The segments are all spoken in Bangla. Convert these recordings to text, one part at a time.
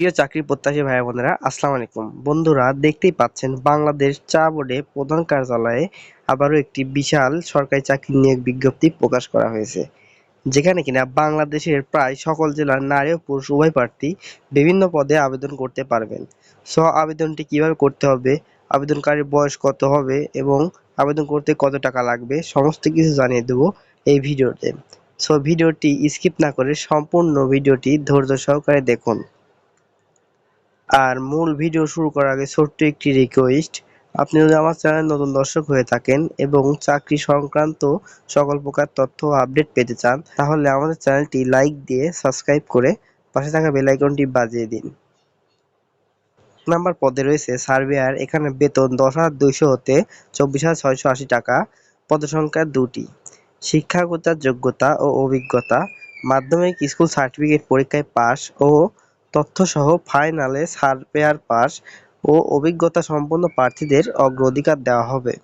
প্রিয় চাকরি প্রত্যাশী ভাই বোনেরা, আসসালামু আলাইকুম। বন্ধুরা, দেখতেই পাচ্ছেন বাংলাদেশ চা বোর্ডে প্রধান কার্যালয়ে আবারও একটি বিশাল সরকারি চাকরি নিয়োগ বিজ্ঞপ্তি প্রকাশ করা হয়েছে, যেখানে কিনা বাংলাদেশের প্রায় সকল জেলার নারী ও পুরুষ উভয় প্রার্থী বিভিন্ন পদে আবেদন করতে পারবেন। আবেদনটি কিভাবে করতে হবে, আবেদনকারীর বয়স কত হবে এবং আবেদন করতে কত টাকা লাগবে, সমস্ত কিছু জানিয়ে দেবো এই ভিডিওতে। ভিডিওটি স্কিপ না করে সম্পূর্ণ ভিডিওটি ধৈর্য সহকারে দেখুন। আর মূল ভিডিও শুরু করার আগে ছোট্ট একটি রিকোয়েস্ট, আপনি যদি আমার চ্যানেল নতুন দর্শক হয়ে থাকেন এবং চাকরি সংক্রান্ত সকল প্রকার তথ্য আপডেট পেতে চান, তাহলে আমাদের চ্যানেলটি লাইক দিয়ে সাবস্ক্রাইব করে পাশে থাকা বেল আইকনটি বাজিয়ে দিন। নাম্বার পদে রয়েছে সার্ভেয়ার। এখানে বেতন 10,200 হতে 24,680 টাকা। পদসংখ্যা 2টি। শিক্ষাগত যোগ্যতা ও অভিজ্ঞতা: মাধ্যমিক স্কুল সার্টিফিকেট পরীক্ষায় পাস ও তথ্যসহ ফাইনালে সার্ভেয়ার পাস ও অভিজ্ঞতা সম্পন্ন প্রার্থীদের অগ্রাধিকার দেওয়া হবে।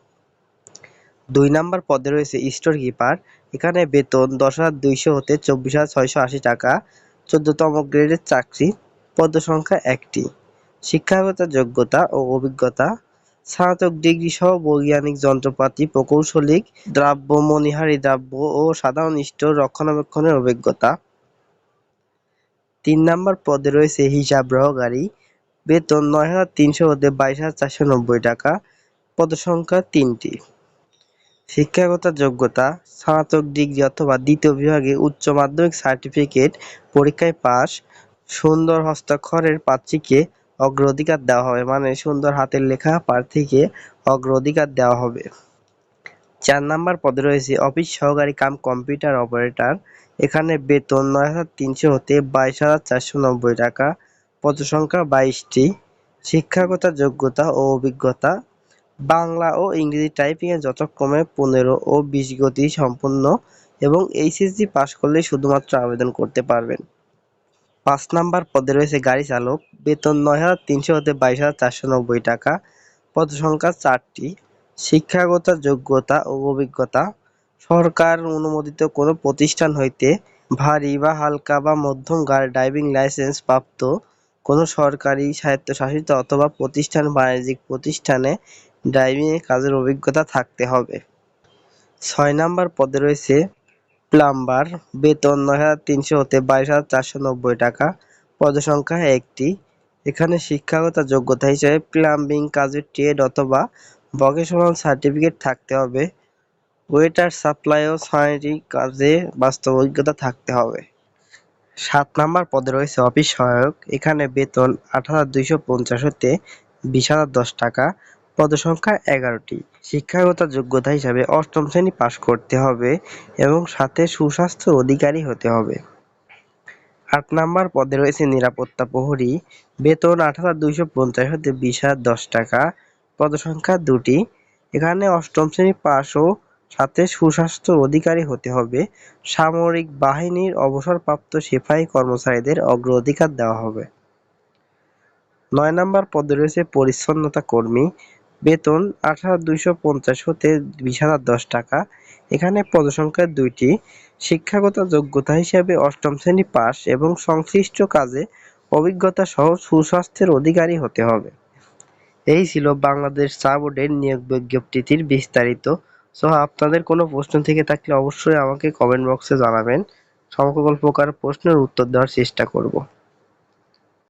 2 নাম্বার পদে রয়েছে স্টোর কিপার। এখানে বেতন 10,200 হতে 24,680 টাকা। 14তম গ্রেডের চাকরি। পদসংখ্যা 1টি। শিক্ষাগত যোগ্যতা ও অভিজ্ঞতা: স্নাতক ডিগ্রি সহ বৈজ্ঞানিক যন্ত্রপাতি, প্রকৌশলিক দ্রব্য, মণিহারি দ্রব্য ও সাধারণ স্টোর রক্ষণাবেক্ষণের অভিজ্ঞতা। 3 নাম্বার পদে রয়েছে হিসাব রহকারী। বেতন 9,300 হতে 22,490 টাকা। পদসংখ্যা 3টি। শিক্ষাগত যোগ্যতা: স্নাতক ডিগ্রি অথবা দ্বিতীয় বিভাগে উচ্চ মাধ্যমিক সার্টিফিকেট পরীক্ষায় পাস। সুন্দর হস্তাক্ষরের প্রার্থীকে অগ্রাধিকার দেওয়া হবে, মানে সুন্দর হাতের লেখা প্রার্থীকে অগ্রাধিকার দেওয়া হবে। 4 নাম্বার পদে রয়েছে অফিস সহকারী কাম কম্পিউটার অপারেটর। এখানে বেতন 9,300 হতে 22,490 টাকা। পদসংখ্যা 22টি। শিক্ষাগত যোগ্যতা ও অভিজ্ঞতা: বাংলা ও ইংরেজি টাইপিংয়ে যথাক্রমে 15 ও 20 গতি সম্পন্ন এবং এইচএসসি পাস করলেই শুধুমাত্র আবেদন করতে পারবেন। 5 নাম্বার পদে রয়েছে গাড়ি চালক। বেতন 9,300 হতে 22,490 টাকা। পদসংখ্যা 4টি। শিক্ষাগত যোগ্যতা ও অভিজ্ঞতা: সরকার অনুমোদিত কোনো প্রতিষ্ঠান হইতে ভারী বা হালকা বা মধ্যম ড্রাইভিং লাইসেন্স প্রাপ্ত কোনো সরকারি, স্বায়ত্তশাসিত অথবা বাণিজ্যিক প্রতিষ্ঠানে ড্রাইভিংয়ের কাজের অভিজ্ঞতা থাকতে হবে। 6 নাম্বার পদে রয়েছে প্লাম্বার। বেতন 9,300 হতে 22,490 টাকা। পদসংখ্যা 1টি। এখানে শিক্ষাগত যোগ্যতা হিসেবে প্লাম্বিং কাজের ট্রেড অথবা ভোকেশনাল সার্টিফিকেট থাকতে হবে। ওয়েটার, সাপ্লাই ও স্যানিটারি কাজে বাস্তব অভিজ্ঞতা থাকতে হবে। 7 নাম্বার পদে রয়েছে অফিস সহায়ক। এখানে বেতন 8,250 হতে 20,010 টাকা। পদসংখ্যা 11টি। শিক্ষাগত যোগ্যতা হিসাবে অষ্টম শ্রেণী পাস করতে হবে এবং সাথে সুস্বাস্থ্যের অধিকারী হতে হবে। 8 নাম্বার পদে রয়েছে নিরাপত্তা প্রহরী। বেতন 8,250 হতে 20,010 টাকা। পদসংখ্যা 2টি। এখানে অষ্টম শ্রেণী পাস ও সাথে সুস্বাস্থ্যের অধিকারী হতে হবে। সামরিক বাহিনীর অবসরপ্রাপ্ত সিপাহী কর্মচারীদের অগ্রাধিকার দেওয়া হবে। 9 নাম্বার পদে রয়েছে পরিচ্ছন্নতা কর্মী। বেতন 8,250 হতে 20,010 টাকা। এখানে পদসংখ্যা 2টি। শিক্ষাগত যোগ্যতা হিসাবে অষ্টম শ্রেণী পাস এবং সংশ্লিষ্ট কাজে অভিজ্ঞতা সহ সুস্বাস্থ্যের অধিকারী হতে হবে। এই ছিল বাংলাদেশ চা বোর্ডের নিয়োগ বিজ্ঞপ্তিটির বিস্তারিত। আপনাদের কোনো প্রশ্ন থেকে থাকলে অবশ্যই আমাকে কমেন্ট বক্সে জানাবেন। সকল প্রকার প্রশ্নের উত্তর দেওয়ার চেষ্টা করব।